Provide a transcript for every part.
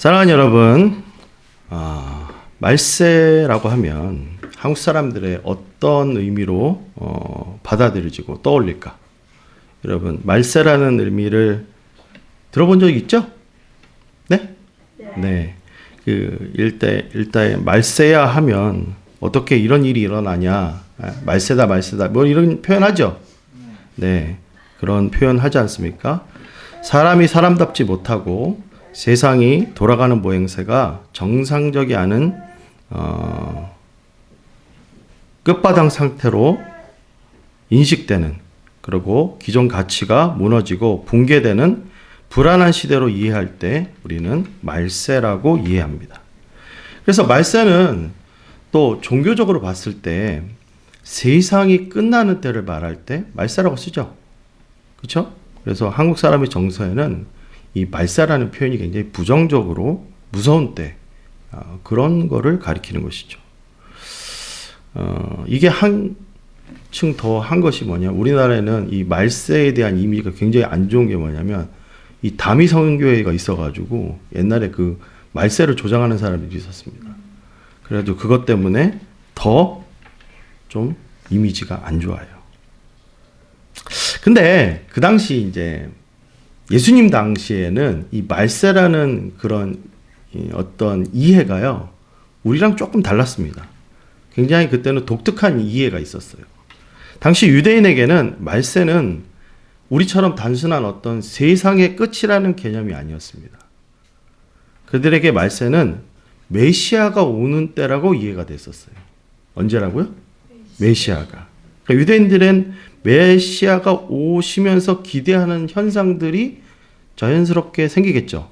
사랑하는 여러분, 말세라고 하면 한국 사람들의 어떤 의미로 받아들여지고 떠올릴까? 여러분, 말세라는 의미를 들어본 적 있죠? 네? 네. 일단에 말세야 하면 어떻게 이런 일이 일어나냐? 말세다, 뭐 이런 표현하죠? 네. 그런 표현 하지 않습니까? 사람이 사람답지 못하고 세상이 돌아가는 모양새가 정상적이 않은 끝바닥 상태로 인식되는, 그리고 기존 가치가 무너지고 붕괴되는 불안한 시대로 이해할 때 우리는 말세라고 이해합니다. 그래서 말세는 또 종교적으로 봤을 때 세상이 끝나는 때를 말할 때 말세라고 쓰죠. 그렇죠? 그래서 한국 사람의 정서에는 이 말세라는 표현이 굉장히 부정적으로 무서운 때, 그런 거를 가리키는 것이죠. 이게 한층 더 한 것이 뭐냐, 우리나라에는 이 말세에 대한 이미지가 굉장히 안 좋은 게 뭐냐면, 이 다미 성교회가 있어가지고 옛날에 그 말세를 조장하는 사람들이 있었습니다. 그래가지고 그것 때문에 더 좀 이미지가 안 좋아요. 근데 그 당시 이제 예수님 당시에는 이 말세라는 그런 어떤 이해가요, 우리랑 조금 달랐습니다. 굉장히 그때는 독특한 이해가 있었어요. 당시 유대인에게는 말세는 우리처럼 단순한 어떤 세상의 끝이라는 개념이 아니었습니다. 그들에게 말세는 메시아가 오는 때라고 이해가 됐었어요. 언제라고요? 메시아가. 그러니까 유대인들은 메시아가 오시면서 기대하는 현상들이 자연스럽게 생기겠죠.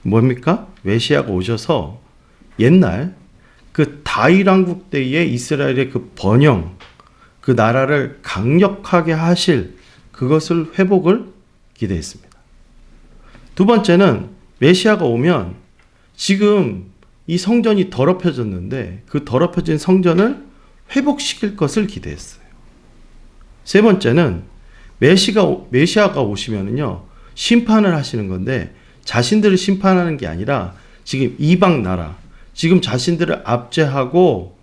뭡니까? 메시아가 오셔서 옛날 그 다윗 왕국 때의 이스라엘의 그 번영, 그 나라를 강력하게 하실 그것을 회복을 기대했습니다. 두 번째는 메시아가 오면 지금 이 성전이 더럽혀졌는데 그 더럽혀진 성전을 회복시킬 것을 기대했어요. 세 번째는 메시아가 오시면은요, 심판을 하시는 건데 자신들을 심판하는 게 아니라 지금 이방 나라, 지금 자신들을 압제하고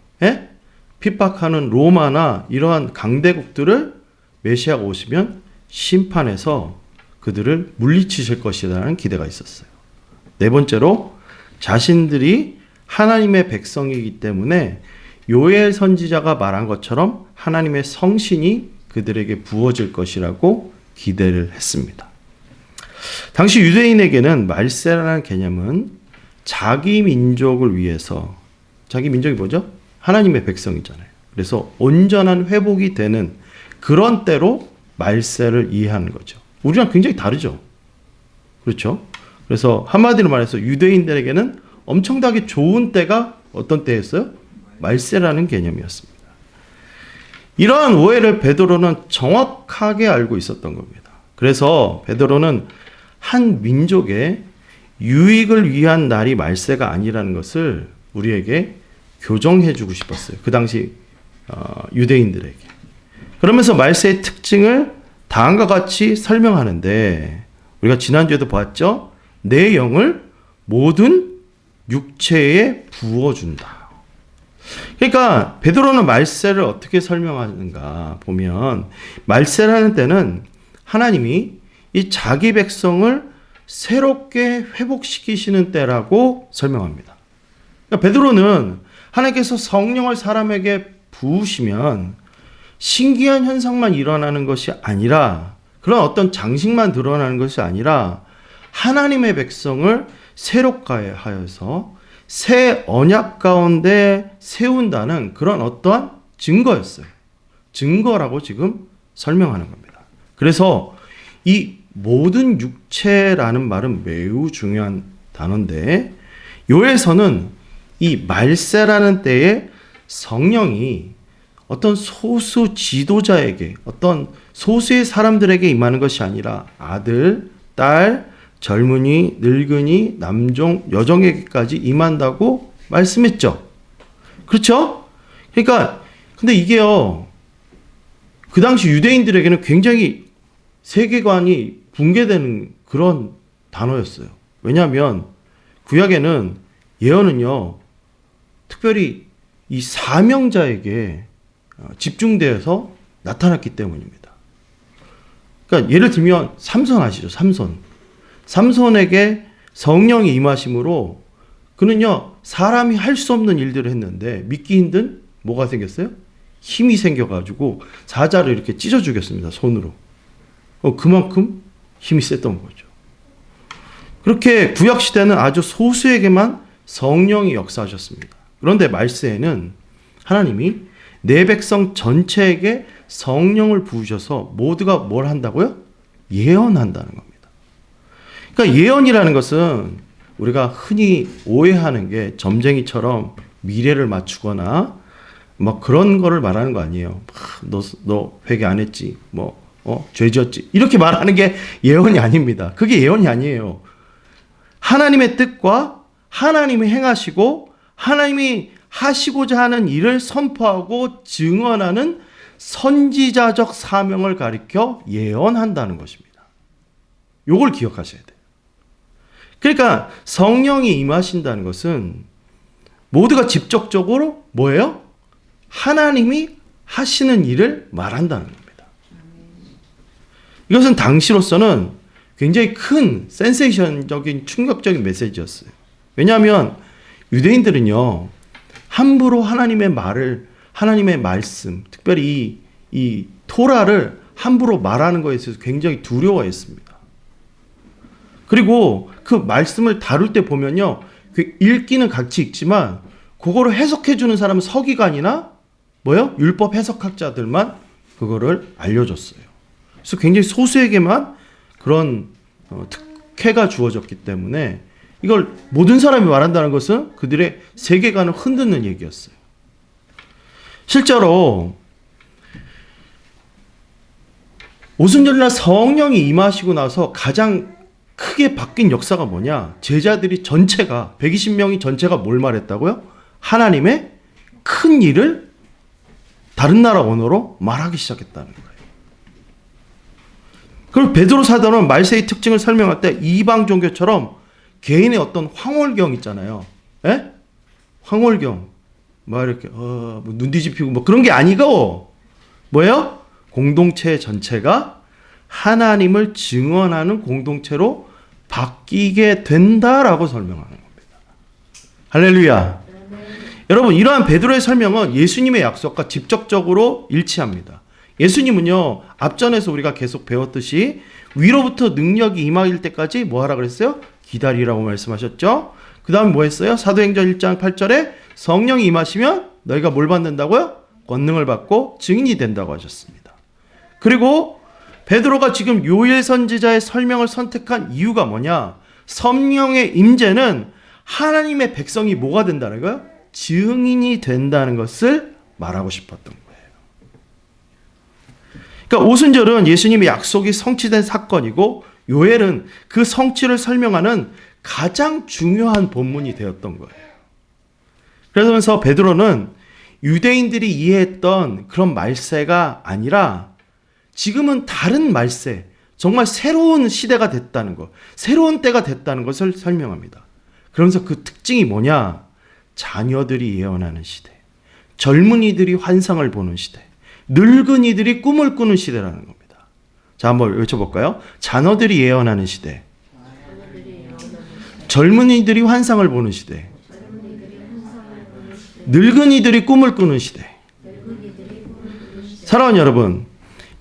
핍박하는 로마나 이러한 강대국들을 메시아가 오시면 심판해서 그들을 물리치실 것이라는 기대가 있었어요. 네 번째로 자신들이 하나님의 백성이기 때문에 요엘 선지자가 말한 것처럼 하나님의 성신이 그들에게 부어질 것이라고 기대를 했습니다. 당시 유대인에게는 말세라는 개념은 자기 민족을 위해서, 자기 민족이 뭐죠? 하나님의 백성이잖아요. 그래서 온전한 회복이 되는 그런 때로 말세를 이해하는 거죠. 우리랑 굉장히 다르죠. 그렇죠? 그래서 한마디로 말해서 유대인들에게는 엄청나게 좋은 때가 어떤 때였어요? 말세라는 개념이었습니다. 이러한 오해를 베드로는 정확하게 알고 있었던 겁니다. 그래서 베드로는 한 민족의 유익을 위한 날이 말세가 아니라는 것을 우리에게 교정해 주고 싶었어요. 그 당시 유대인들에게. 그러면서 말세의 특징을 다음과 같이 설명하는데, 우리가 지난주에도 봤죠? 내 영을 모든 육체에 부어준다. 그러니까 베드로는 말세를 어떻게 설명하는가 보면, 말세라는 때는 하나님이 이 자기 백성을 새롭게 회복시키시는 때라고 설명합니다. 그러니까 베드로는 하나님께서 성령을 사람에게 부으시면 신기한 현상만 일어나는 것이 아니라, 그런 어떤 장식만 드러나는 것이 아니라 하나님의 백성을 새롭게 하여서 새 언약 가운데 세운다는 그런 어떠한 증거였어요. 증거라고 지금 설명하는 겁니다. 그래서 이 모든 육체라는 말은 매우 중요한 단어인데, 요에서는 이 말세라는 때에 성령이 어떤 소수 지도자에게, 어떤 소수의 사람들에게 임하는 것이 아니라 아들, 딸, 젊은이, 늙은이, 남종, 여종에게까지 임한다고 말씀했죠. 그렇죠? 그러니까 근데 이게요, 그 당시 유대인들에게는 굉장히 세계관이 붕괴되는 그런 단어였어요. 왜냐하면 구약에는 예언은요, 특별히 이 사명자에게 집중되어서 나타났기 때문입니다. 그러니까 예를 들면 삼손 아시죠? 삼손에게 성령이 임하심으로 그는요, 사람이 할 수 없는 일들을 했는데 믿기 힘든 뭐가 생겼어요? 힘이 생겨가지고 사자를 이렇게 찢어 죽였습니다. 손으로. 그만큼 힘이 셌던 거죠. 그렇게 구약시대는 아주 소수에게만 성령이 역사하셨습니다. 그런데 말세에는 하나님이 내 백성 전체에게 성령을 부으셔서 모두가 뭘 한다고요? 예언한다는 겁니다. 그러니까 예언이라는 것은 우리가 흔히 오해하는 게 점쟁이처럼 미래를 맞추거나 뭐 그런 거를 말하는 거 아니에요. 너 회개 안 했지? 죄 지었지? 이렇게 말하는 게 예언이 아닙니다. 그게 예언이 아니에요. 하나님의 뜻과 하나님이 행하시고 하나님이 하시고자 하는 일을 선포하고 증언하는 선지자적 사명을 가리켜 예언한다는 것입니다. 이걸 기억하셔야 돼요. 그러니까 성령이 임하신다는 것은 모두가 직접적으로 뭐예요? 하나님이 하시는 일을 말한다는 겁니다. 이것은 당시로서는 굉장히 큰 센세이션적인 충격적인 메시지였어요. 왜냐하면 유대인들은요, 함부로 하나님의 말을, 하나님의 말씀, 특별히 이 토라를 함부로 말하는 것에 있어서 굉장히 두려워했습니다. 그리고 그 말씀을 다룰 때 보면요, 그 읽기는 같이 읽지만 그거를 해석해 주는 사람은 서기관이나 율법 해석학자들만 그거를 알려줬어요. 그래서 굉장히 소수에게만 그런 특혜가 주어졌기 때문에 이걸 모든 사람이 말한다는 것은 그들의 세계관을 흔드는 얘기였어요. 실제로 오순절날 성령이 임하시고 나서 가장 크게 바뀐 역사가 뭐냐? 제자들이 전체가 120명이 전체가 뭘 말했다고요? 하나님의 큰 일을 다른 나라 언어로 말하기 시작했다는 거예요. 그리고 베드로 사도는 말세의 특징을 설명할 때 이방 종교처럼 개인의 어떤 황홀경 있잖아요. 에? 황홀경. 이렇게 눈 뒤집히고 그런 게 아니고 뭐예요? 공동체 전체가 하나님을 증언하는 공동체로 바뀌게 된다라고 설명하는 겁니다. 할렐루야. 여러분, 이러한 베드로의 설명은 예수님의 약속과 직접적으로 일치합니다. 예수님은요, 앞전에서 우리가 계속 배웠듯이 위로부터 능력이 임할 때까지 뭐 하라 그랬어요? 기다리라고 말씀하셨죠. 그 다음에 뭐 했어요? 사도행전 1장 8절에 성령이 임하시면 너희가 뭘 받는다고요? 권능을 받고 증인이 된다고 하셨습니다. 그리고 베드로가 지금 요엘 선지자의 설명을 선택한 이유가 뭐냐? 성령의 임재는 하나님의 백성이 뭐가 된다는 거예요? 증인이 된다는 것을 말하고 싶었던 거예요. 그러니까 오순절은 예수님의 약속이 성취된 사건이고 요엘은 그 성취를 설명하는 가장 중요한 본문이 되었던 거예요. 그러면서 베드로는 유대인들이 이해했던 그런 말세가 아니라 지금은 다른 말세, 정말 새로운 시대가 됐다는 것, 새로운 때가 됐다는 것을 설명합니다. 그러면서 그 특징이 뭐냐? 자녀들이 예언하는 시대, 젊은이들이 환상을 보는 시대, 늙은이들이 꿈을 꾸는 시대라는 겁니다. 자, 한번 외쳐볼까요? 자녀들이 예언하는 시대, 젊은이들이 환상을 보는 시대, 늙은이들이 꿈을 꾸는 시대. 사랑하는 여러분,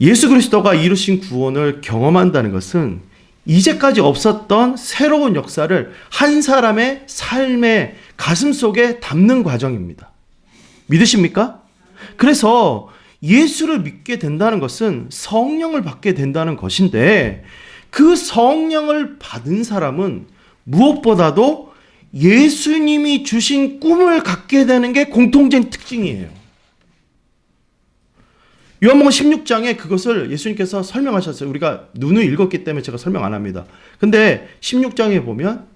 예수 그리스도가 이루신 구원을 경험한다는 것은 이제까지 없었던 새로운 역사를 한 사람의 삶의 가슴 속에 담는 과정입니다. 믿으십니까? 그래서 예수를 믿게 된다는 것은 성령을 받게 된다는 것인데 그 성령을 받은 사람은 무엇보다도 예수님이 주신 꿈을 갖게 되는 게 공통된 특징이에요. 요한복음 16장에 그것을 예수님께서 설명하셨어요. 우리가 눈을 읽었기 때문에 제가 설명 안 합니다. 근데 16장에 보면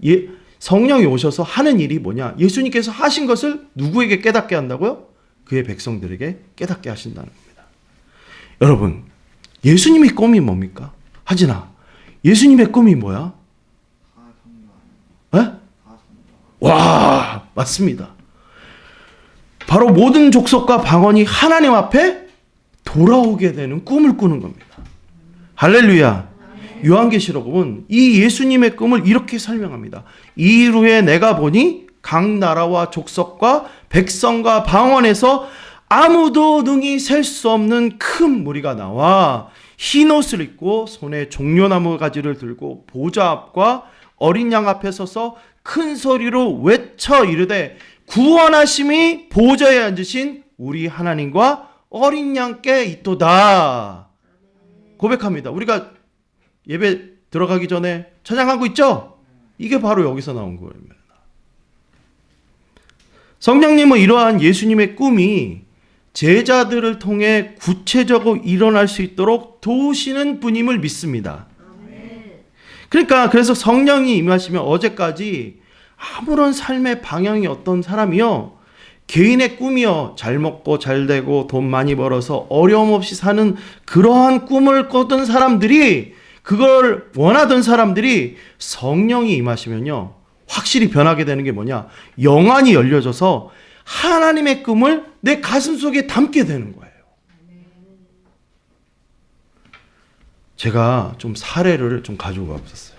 성령이 오셔서 하는 일이 뭐냐? 예수님께서 하신 것을 누구에게 깨닫게 한다고요? 그의 백성들에게 깨닫게 하신다는 겁니다. 여러분, 예수님의 꿈이 뭡니까? 하진아, 예수님의 꿈이 뭐야? 와, 맞습니다. 바로 모든 족속과 방언이 하나님 앞에 돌아오게 되는 꿈을 꾸는 겁니다. 할렐루야. 요한계시록은 이 예수님의 꿈을 이렇게 설명합니다. 이후에 내가 보니 각 나라와 족속과 백성과 방언에서 아무도 능히 셀 수 없는 큰 무리가 나와 흰 옷을 입고 손에 종려나무 가지를 들고 보좌 앞과 어린 양 앞에 서서 큰 소리로 외쳐 이르되 구원하심이 보좌에 앉으신 우리 하나님과 어린 양께 있도다. 고백합니다. 우리가 예배 들어가기 전에 찬양하고 있죠? 이게 바로 여기서 나온 거입니다. 성령님은 이러한 예수님의 꿈이 제자들을 통해 구체적으로 일어날 수 있도록 도우시는 분임을 믿습니다. 그러니까 그래서 성령이 임하시면 어제까지 아무런 삶의 방향이 어떤 사람이요, 개인의 꿈이요, 잘 먹고 잘 되고 돈 많이 벌어서 어려움 없이 사는 그러한 꿈을 꿨던 사람들이, 그걸 원하던 사람들이 성령이 임하시면요 확실히 변하게 되는 게 뭐냐, 영안이 열려져서 하나님의 꿈을 내 가슴 속에 담게 되는 거예요. 제가 좀 사례를 좀 가지고 와봤어요.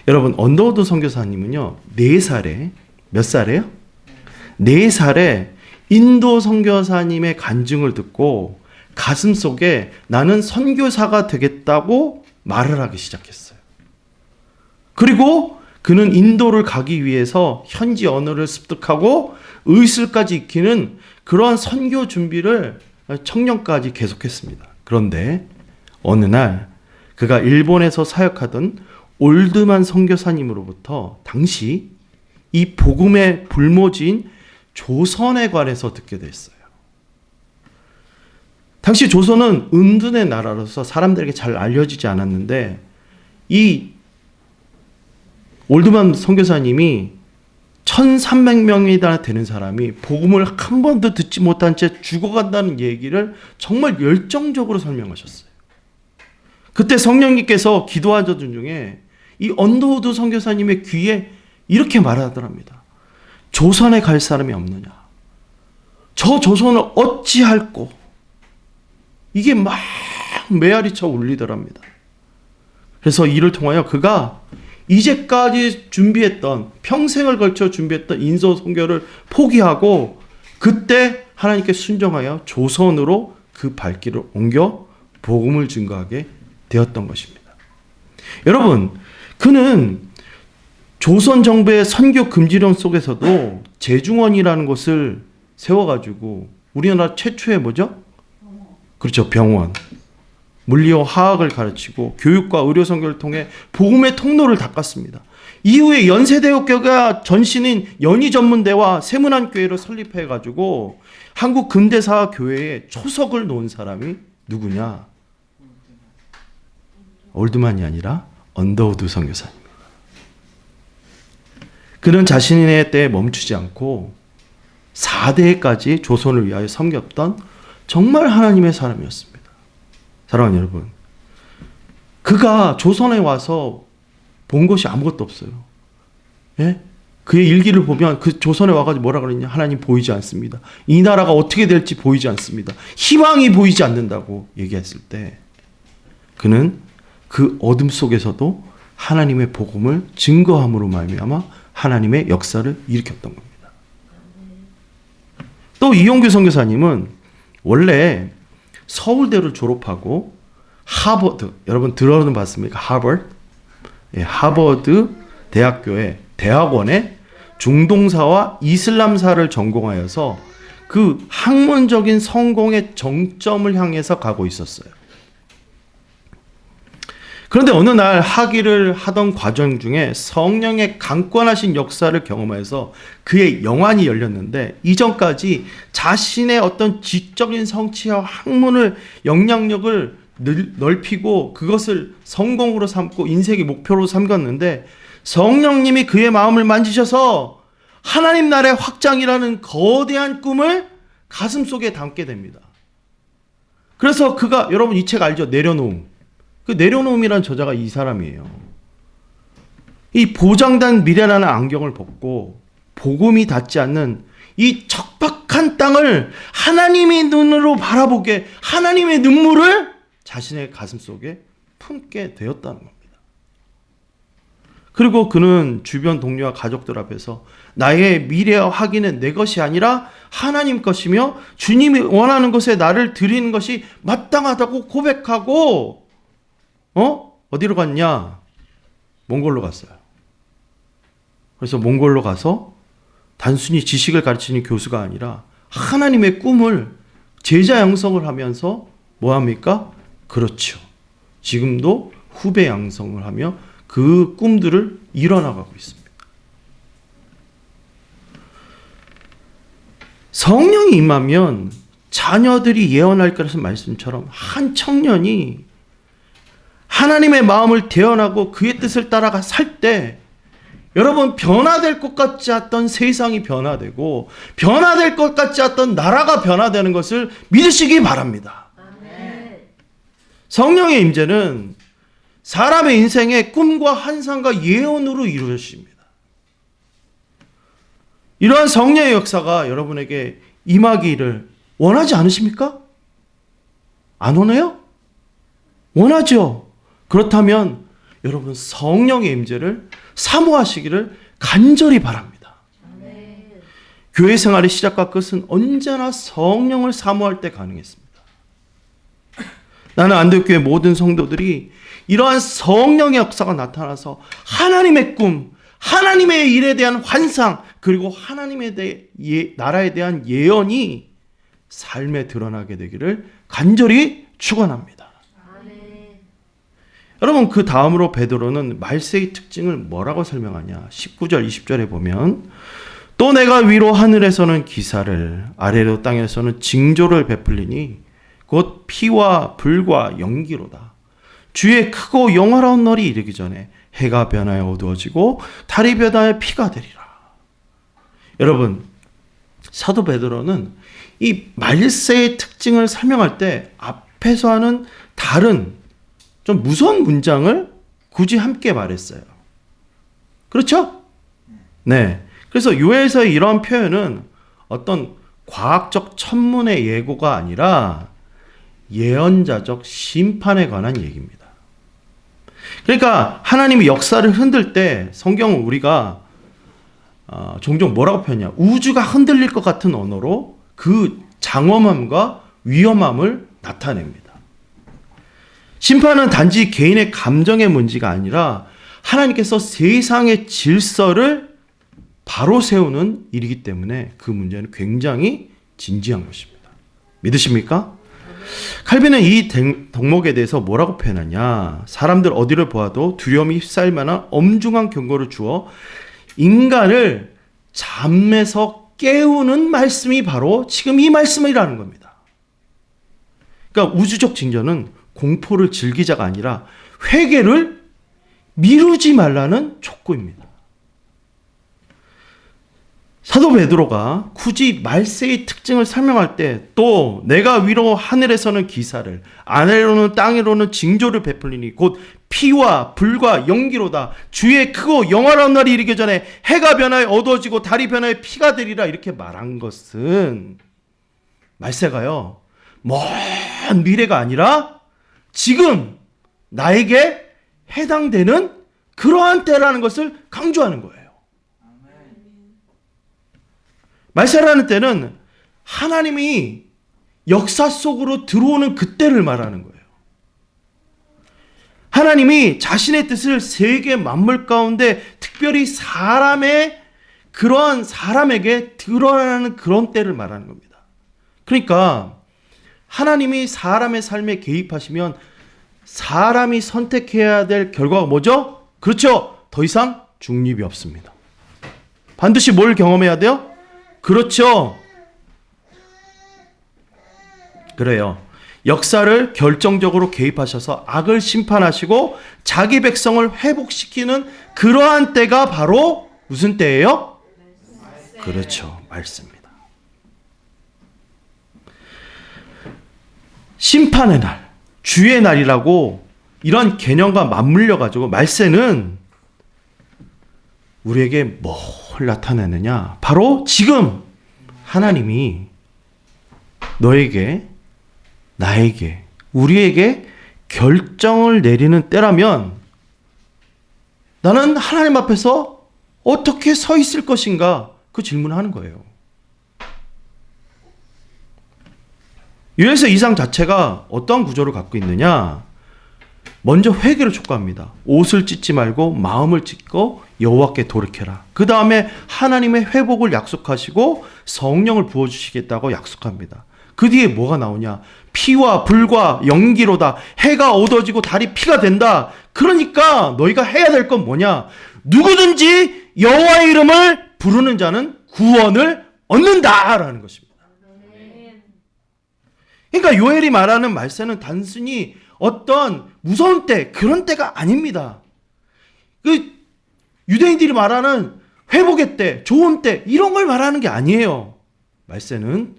여러분, 언더우드 선교사님은요 4살에, 몇 살에요? 4살에 인도 선교사님의 간증을 듣고 가슴 속에 나는 선교사가 되겠다고 말을 하기 시작했어요. 그리고 그는 인도를 가기 위해서 현지 언어를 습득하고 의술까지 익히는 그러한 선교 준비를 청년까지 계속했습니다. 그런데 어느 날 그가 일본에서 사역하던 올드만 선교사님으로부터 당시 이 복음의 불모지인 조선에 관해서 듣게 됐어요. 당시 조선은 은둔의 나라로서 사람들에게 잘 알려지지 않았는데 이 올드만 선교사님이 1300명이나 되는 사람이 복음을 한 번도 듣지 못한 채 죽어간다는 얘기를 정말 열정적으로 설명하셨어요. 그때 성령님께서 기도하던 중에 이 언더우드 선교사님의 귀에 이렇게 말하더랍니다. 조선에 갈 사람이 없느냐, 저 조선을 어찌할꼬. 이게 막 메아리쳐 울리더랍니다. 그래서 이를 통하여 그가 이제까지 준비했던, 평생을 걸쳐 준비했던 인도 선교를 포기하고 그때 하나님께 순종하여 조선으로 그 발길을 옮겨 복음을 증거하게 되었던 것입니다. 여러분, 그는 조선 정부의 선교 금지령 속에서도 재중원이라는 것을 세워가지고 우리나라 최초의 뭐죠? 그렇죠, 병원. 물리와 화학을 가르치고 교육과 의료 선교를 통해 복음의 통로를 닦았습니다. 이후에 연세대학교가 전신인 연희전문대와 세문안교회를 설립해가지고 한국 근대사 교회에 초석을 놓은 사람이 누구냐? 올드만이 아니라 언더우드 선교사입니다. 그는 자신의 때에 멈추지 않고 4대까지 조선을 위하여 섬겼던 정말 하나님의 사람이었습니다. 사랑하는 여러분, 그가 조선에 와서 본 것이 아무것도 없어요. 예? 그의 일기를 보면 그 조선에 와가지고 뭐라 그랬냐? 하나님 보이지 않습니다. 이 나라가 어떻게 될지 보이지 않습니다. 희망이 보이지 않는다고 얘기했을 때 그는 그 어둠 속에서도 하나님의 복음을 증거함으로 말미암아 하나님의 역사를 일으켰던 겁니다. 또 이용규 선교사님은 원래 서울대를 졸업하고 하버드, 여러분 들어는 봤습니까? 하버드? 예, 하버드 대학교의 대학원에 중동사와 이슬람사를 전공하여서 그 학문적인 성공의 정점을 향해서 가고 있었어요. 그런데 어느 날 학위를 하던 과정 중에 성령의 강권하신 역사를 경험해서 그의 영안이 열렸는데 이전까지 자신의 어떤 지적인 성취와 학문을 영향력을 넓히고 그것을 성공으로 삼고 인생의 목표로 삼겼는데 성령님이 그의 마음을 만지셔서 하나님 나라의 확장이라는 거대한 꿈을 가슴속에 담게 됩니다. 그래서 그가, 여러분 이 책 알죠? 내려놓음. 그 내려놓음이라는 저자가 이 사람이에요. 이 보장된 미래라는 안경을 벗고 복음이 닿지 않는 이 척박한 땅을 하나님의 눈으로 바라보게 하나님의 눈물을 자신의 가슴 속에 품게 되었다는 겁니다. 그리고 그는 주변 동료와 가족들 앞에서 나의 미래와 확인은 내 것이 아니라 하나님 것이며 주님이 원하는 것에 나를 드리는 것이 마땅하다고 고백하고 어디로 갔냐? 몽골로 갔어요. 그래서 몽골로 가서 단순히 지식을 가르치는 교수가 아니라 하나님의 꿈을 제자 양성을 하면서 뭐합니까? 그렇죠. 지금도 후배 양성을 하며 그 꿈들을 이뤄나가고 있습니다. 성령이 임하면 자녀들이 예언할 것이라는 말씀처럼 한 청년이 하나님의 마음을 대언하고 그의 뜻을 따라가 살 때 여러분 변화될 것 같지 않던 세상이 변화되고 변화될 것 같지 않던 나라가 변화되는 것을 믿으시기 바랍니다. 아멘. 성령의 임재는 사람의 인생의 꿈과 환상과 예언으로 이루어집니다. 이러한 성령의 역사가 여러분에게 임하기를 원하지 않으십니까? 안 원해요? 원하죠. 그렇다면 여러분 성령의 임재를 사모하시기를 간절히 바랍니다. 아멘. 교회 생활의 시작과 끝은 언제나 성령을 사모할 때 가능했습니다. 나는 안동교회 모든 성도들이 이러한 성령의 역사가 나타나서 하나님의 꿈, 하나님의 일에 대한 환상, 그리고 하나님의 나라에 대한 예언이 삶에 드러나게 되기를 간절히 축원합니다. 여러분 그 다음으로 베드로는 말세의 특징을 뭐라고 설명하냐? 19절 20절에 보면 또 내가 위로 하늘에서는 기사를 아래로 땅에서는 징조를 베풀리니 곧 피와 불과 연기로다. 주의 크고 영화로운 날이 이르기 전에 해가 변하여 어두워지고 달이 변하여 피가 되리라. 여러분 사도 베드로는 이 말세의 특징을 설명할 때 앞에서 하는 다른 좀 무서운 문장을 굳이 함께 말했어요. 그렇죠? 네. 그래서 요에서의 이러한 표현은 어떤 과학적 천문의 예고가 아니라 예언자적 심판에 관한 얘기입니다. 그러니까 하나님이 역사를 흔들 때 성경은 우리가 종종 뭐라고 표현하냐? 우주가 흔들릴 것 같은 언어로 그 장엄함과 위험함을 나타냅니다. 심판은 단지 개인의 감정의 문제가 아니라 하나님께서 세상의 질서를 바로 세우는 일이기 때문에 그 문제는 굉장히 진지한 것입니다. 믿으십니까? 칼빈은 이 덕목에 대해서 뭐라고 표현하냐? 사람들 어디를 보아도 두려움이 휩싸일 만한 엄중한 경고를 주어 인간을 잠에서 깨우는 말씀이 바로 지금 이 말씀이라는 겁니다. 그러니까 우주적 징조는 공포를 즐기자가 아니라 회개를 미루지 말라는 촉구입니다. 사도 베드로가 굳이 말세의 특징을 설명할 때 또 내가 위로 하늘에서는 기사를 아래로는 땅으로는 징조를 베풀리니 곧 피와 불과 연기로다. 주의 크고 영화로운 날이 이르기 전에 해가 변하여 어두워지고 달이 변하여 피가 되리라 이렇게 말한 것은 말세가요 먼 미래가 아니라 지금 나에게 해당되는 그러한 때라는 것을 강조하는 거예요. 말세라는 때는 하나님이 역사 속으로 들어오는 그때를 말하는 거예요. 하나님이 자신의 뜻을 세계 만물 가운데 특별히 그러한 사람에게 드러나는 그런 때를 말하는 겁니다. 그러니까 하나님이 사람의 삶에 개입하시면 사람이 선택해야 될 결과가 뭐죠? 그렇죠. 더 이상 중립이 없습니다. 반드시 뭘 경험해야 돼요? 그렇죠. 그래요. 역사를 결정적으로 개입하셔서 악을 심판하시고 자기 백성을 회복시키는 그러한 때가 바로 무슨 때예요? 그렇죠. 말씀입니다. 심판의 날, 주의 날이라고 이런 개념과 맞물려 가지고 말세는 우리에게 뭘 나타내느냐? 바로 지금 하나님이 너에게, 나에게, 우리에게 결정을 내리는 때라면 나는 하나님 앞에서 어떻게 서 있을 것인가? 그 질문을 하는 거예요. 요엘서 2장 자체가 어떤 구조를 갖고 있느냐? 먼저 회개를 촉구합니다. 옷을 찢지 말고 마음을 찢고 여호와께 돌이켜라. 그 다음에 하나님의 회복을 약속하시고 성령을 부어주시겠다고 약속합니다. 그 뒤에 뭐가 나오냐? 피와 불과 연기로다. 해가 어두워지고 달이 피가 된다. 그러니까 너희가 해야 될 건 뭐냐? 누구든지 여호와의 이름을 부르는 자는 구원을 얻는다라는 것입니다. 그러니까 요엘이 말하는 말세는 단순히 어떤 무서운 때, 그런 때가 아닙니다. 그 유대인들이 말하는 회복의 때, 좋은 때, 이런 걸 말하는 게 아니에요. 말세는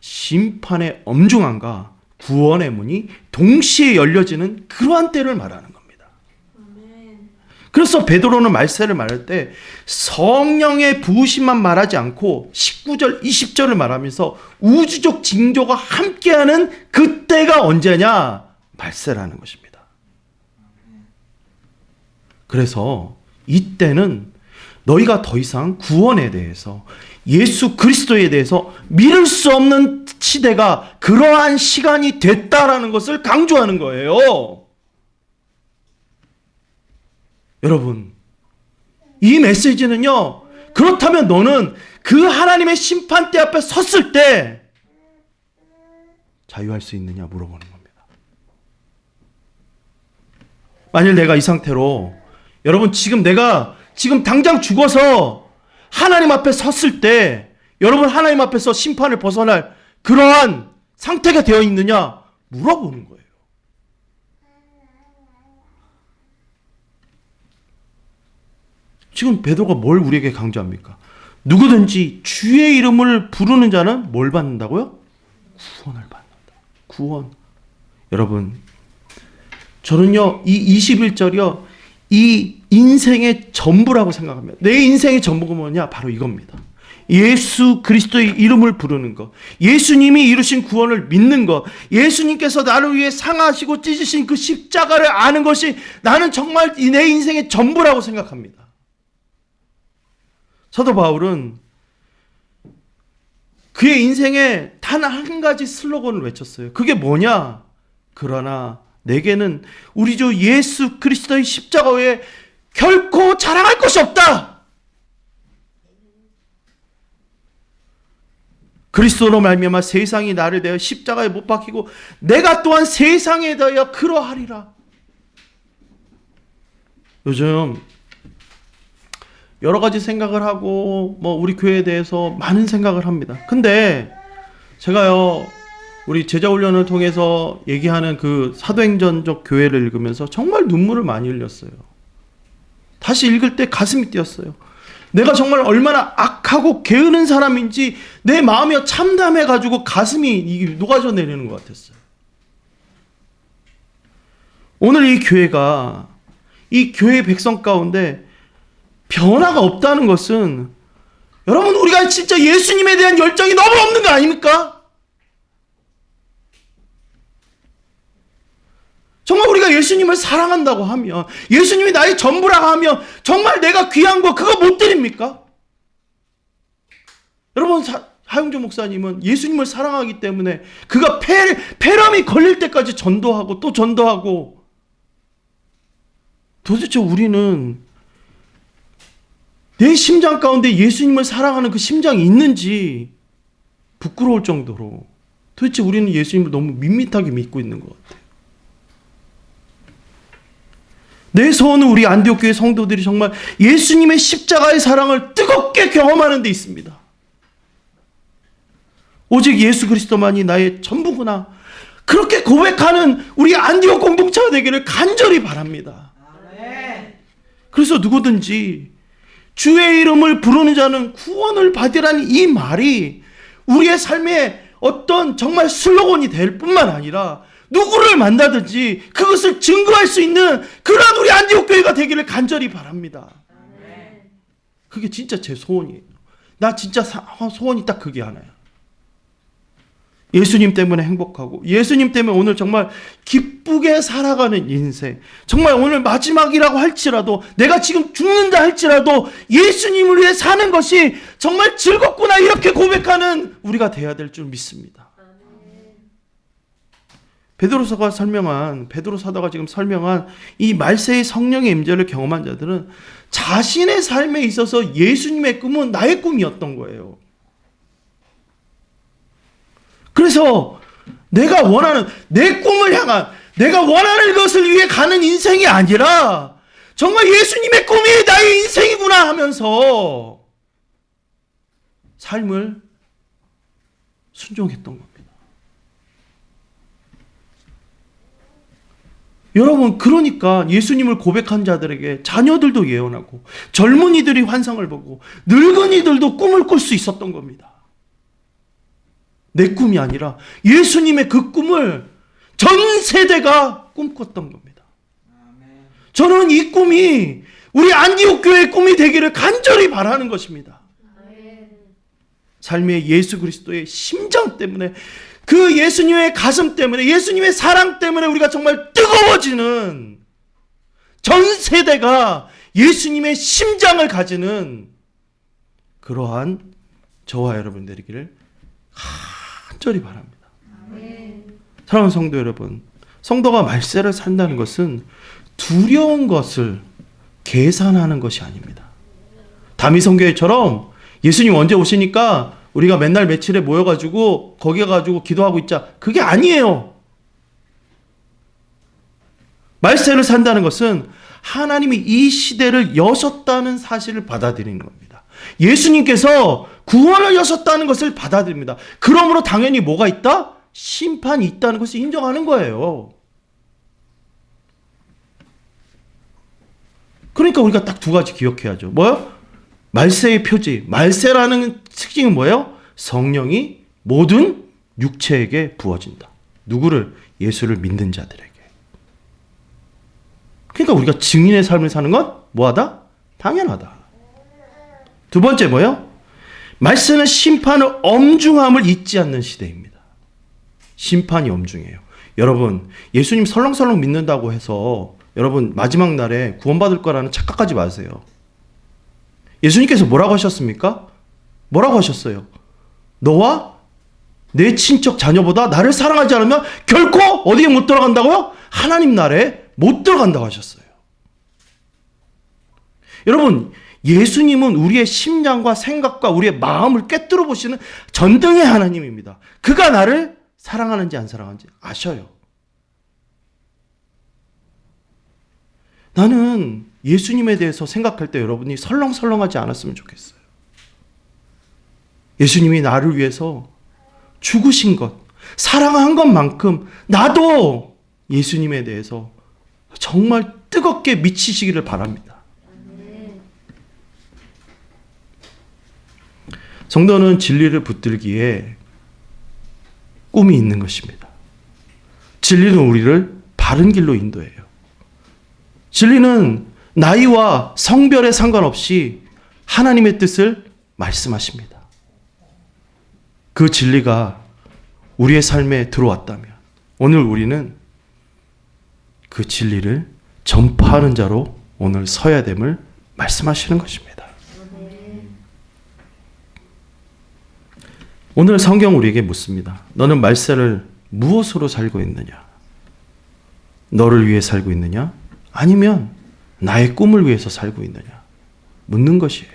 심판의 엄중함과 구원의 문이 동시에 열려지는 그러한 때를 말하는 겁니다. 그래서 베드로는 말세를 말할 때 성령의 부으심만 말하지 않고 19절, 20절을 말하면서 우주적 징조가 함께하는 그때가 언제냐? 말세라는 것입니다. 그래서 이때는 너희가 더 이상 구원에 대해서, 예수 그리스도에 대해서 믿을 수 없는 시대가 그러한 시간이 됐다라는 것을 강조하는 거예요. 여러분, 이 메시지는요, 그렇다면 너는 그 하나님의 심판대 앞에 섰을 때 자유할 수 있느냐 물어보는 겁니다. 만일 내가 이 상태로, 여러분 내가 지금 당장 죽어서 하나님 앞에 섰을 때 여러분 하나님 앞에서 심판을 벗어날 그러한 상태가 되어 있느냐 물어보는 거예요. 지금 베드로가 뭘 우리에게 강조합니까? 누구든지 주의 이름을 부르는 자는 뭘 받는다고요? 구원을 받는다. 구원. 여러분, 저는요, 이 21절이요, 이 인생의 전부라고 생각합니다. 내 인생의 전부가 뭐냐? 바로 이겁니다. 예수 그리스도의 이름을 부르는 것, 예수님이 이루신 구원을 믿는 것, 예수님께서 나를 위해 상하시고 찢으신 그 십자가를 아는 것이 나는 정말 내 인생의 전부라고 생각합니다. 사도 바울은 그의 인생에 단 한 가지 슬로건을 외쳤어요. 그게 뭐냐? 그러나 내게는 우리 주 예수 그리스도의 십자가 외에 결코 자랑할 것이 없다. 그리스도로 말미암아 세상이 나를 대하여 십자가에 못 박히고 내가 또한 세상에 대하여 그러하리라. 요즘 여러 가지 생각을 하고 우리 교회에 대해서 많은 생각을 합니다. 근데 제가요, 우리 제자훈련을 통해서 얘기하는 그 사도행전적 교회를 읽으면서 정말 눈물을 많이 흘렸어요. 다시 읽을 때 가슴이 뛰었어요. 내가 정말 얼마나 악하고 게으른 사람인지 내 마음이 참담해가지고 가슴이 녹아져 내리는 것 같았어요. 오늘 이 교회가, 이 교회 백성 가운데 변화가 없다는 것은, 여러분, 우리가 진짜 예수님에 대한 열정이 너무 없는 거 아닙니까? 정말 우리가 예수님을 사랑한다고 하면, 예수님이 나의 전부라고 하면 정말 내가 귀한 거 그거 못 드립니까? 여러분, 하용조 목사님은 예수님을 사랑하기 때문에 그가 폐렴이 걸릴 때까지 전도하고 또 전도하고, 도대체 우리는 내 심장 가운데 예수님을 사랑하는 그 심장이 있는지 부끄러울 정도로 도대체 우리는 예수님을 너무 밋밋하게 믿고 있는 것 같아요. 내 소원은 우리 안디옥 교회 성도들이 정말 예수님의 십자가의 사랑을 뜨겁게 경험하는 데 있습니다. 오직 예수 그리스도만이 나의 전부구나, 그렇게 고백하는 우리 안디옥 공동체가 되기를 간절히 바랍니다. 그래서 누구든지 주의 이름을 부르는 자는 구원을 받으라는 이 말이 우리의 삶에 어떤 정말 슬로건이 될 뿐만 아니라 누구를 만나든지 그것을 증거할 수 있는 그런 우리 안디옥 교회가 되기를 간절히 바랍니다. 그게 진짜 제 소원이에요. 나 진짜 소원이 딱 그게 하나야. 예수님 때문에 행복하고 예수님 때문에 오늘 정말 기쁘게 살아가는 인생, 정말 오늘 마지막이라고 할지라도 내가 지금 죽는다 할지라도 예수님을 위해 사는 것이 정말 즐겁구나 이렇게 고백하는 우리가 돼야 될 줄 믿습니다. 베드로 사도가 지금 설명한 이 말세의 성령의 임재를 경험한 자들은 자신의 삶에 있어서 예수님의 꿈은 나의 꿈이었던 거예요. 그래서 내가 원하는 내 꿈을 향한, 내가 원하는 것을 위해 가는 인생이 아니라 정말 예수님의 꿈이 나의 인생이구나 하면서 삶을 순종했던 겁니다. 여러분, 그러니까 예수님을 고백한 자들에게 자녀들도 예언하고 젊은이들이 환상을 보고 늙은이들도 꿈을 꿀 수 있었던 겁니다. 내 꿈이 아니라 예수님의 그 꿈을 전 세대가 꿈꿨던 겁니다. 저는 이 꿈이 우리 안디옥 교회의 꿈이 되기를 간절히 바라는 것입니다. 삶의 예수 그리스도의 심장 때문에, 그 예수님의 가슴 때문에, 예수님의 사랑 때문에 우리가 정말 뜨거워지는, 전 세대가 예수님의 심장을 가지는 그러한 저와 여러분 되기를 간절히 바랍니다. 사랑하는 성도 여러분, 성도가 말세를 산다는 것은 두려운 것을 계산하는 것이 아닙니다. 다미성교회처럼 예수님 언제 오시니까 우리가 맨날 며칠에 모여가지고 거기에 가지고 기도하고 있자, 그게 아니에요. 말세를 산다는 것은 하나님이 이 시대를 여셨다는 사실을 받아들이는 겁니다. 예수님께서 구원을 여셨다는 것을 받아들입니다. 그러므로 당연히 뭐가 있다? 심판이 있다는 것을 인정하는 거예요. 그러니까 우리가 딱 두 가지 기억해야죠. 뭐요? 말세의 표지, 말세라는 특징은 뭐예요? 성령이 모든 육체에게 부어진다. 누구를? 예수를 믿는 자들에게. 그러니까 우리가 증인의 삶을 사는 건 뭐하다? 당연하다. 두 번째 뭐예요? 말세는 심판의 엄중함을 잊지 않는 시대입니다. 심판이 엄중해요. 여러분, 예수님 설렁설렁 믿는다고 해서 여러분 마지막 날에 구원받을 거라는 착각하지 마세요. 예수님께서 뭐라고 하셨습니까? 뭐라고 하셨어요? 너와 내 친척 자녀보다 나를 사랑하지 않으면 결코 어디에 못 들어간다고요? 하나님 나라에 못 들어간다고 하셨어요. 여러분, 예수님은 우리의 심장과 생각과 우리의 마음을 꿰뚫어 보시는 전등의 하나님입니다. 그가 나를 사랑하는지 안 사랑하는지 아셔요. 나는 예수님에 대해서 생각할 때 여러분이 설렁설렁하지 않았으면 좋겠어요. 예수님이 나를 위해서 죽으신 것, 사랑한 것만큼 나도 예수님에 대해서 정말 뜨겁게 미치시기를 바랍니다. 성도는 진리를 붙들기에 꿈이 있는 것입니다. 진리는 우리를 바른 길로 인도해요. 진리는 나이와 성별에 상관없이 하나님의 뜻을 말씀하십니다. 그 진리가 우리의 삶에 들어왔다면 오늘 우리는 그 진리를 전파하는 자로 오늘 서야 됨을 말씀하시는 것입니다. 오늘 성경 우리에게 묻습니다. 너는 말세를 무엇으로 살고 있느냐? 너를 위해 살고 있느냐? 아니면 나의 꿈을 위해서 살고 있느냐? 묻는 것이에요.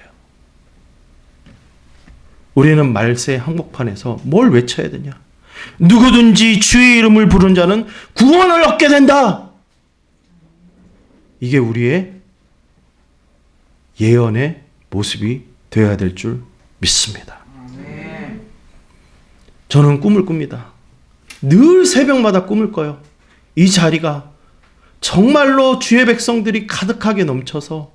우리는 말세의 한복판에서 뭘 외쳐야 되냐? 누구든지 주의 이름을 부른 자는 구원을 얻게 된다. 이게 우리의 예언의 모습이 되어야 될 줄 믿습니다. 저는 꿈을 꿉니다. 늘 새벽마다 꿈을 꿔요. 이 자리가 정말로 주의 백성들이 가득하게 넘쳐서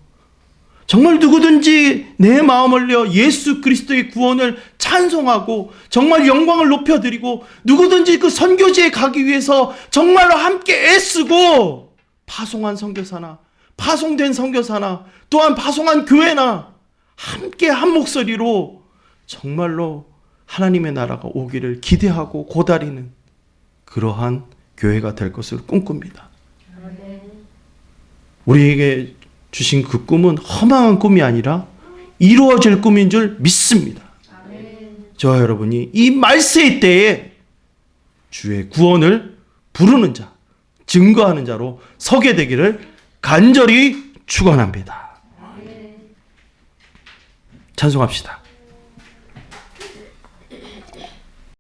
정말 누구든지 내 마음을 내어 예수 그리스도의 구원을 찬송하고 정말 영광을 높여드리고 누구든지 그 선교지에 가기 위해서 정말로 함께 애쓰고 파송한 선교사나 파송된 선교사나 또한 파송한 교회나 함께 한 목소리로 정말로 하나님의 나라가 오기를 기대하고 고다리는 그러한 교회가 될 것을 꿈꿉니다. 우리에게 주신 그 꿈은 허망한 꿈이 아니라 이루어질 꿈인 줄 믿습니다. 저와 여러분이 이 말세의 때에 주의 구원을 부르는 자, 증거하는 자로 서게 되기를 간절히 축원합니다. 찬송합시다.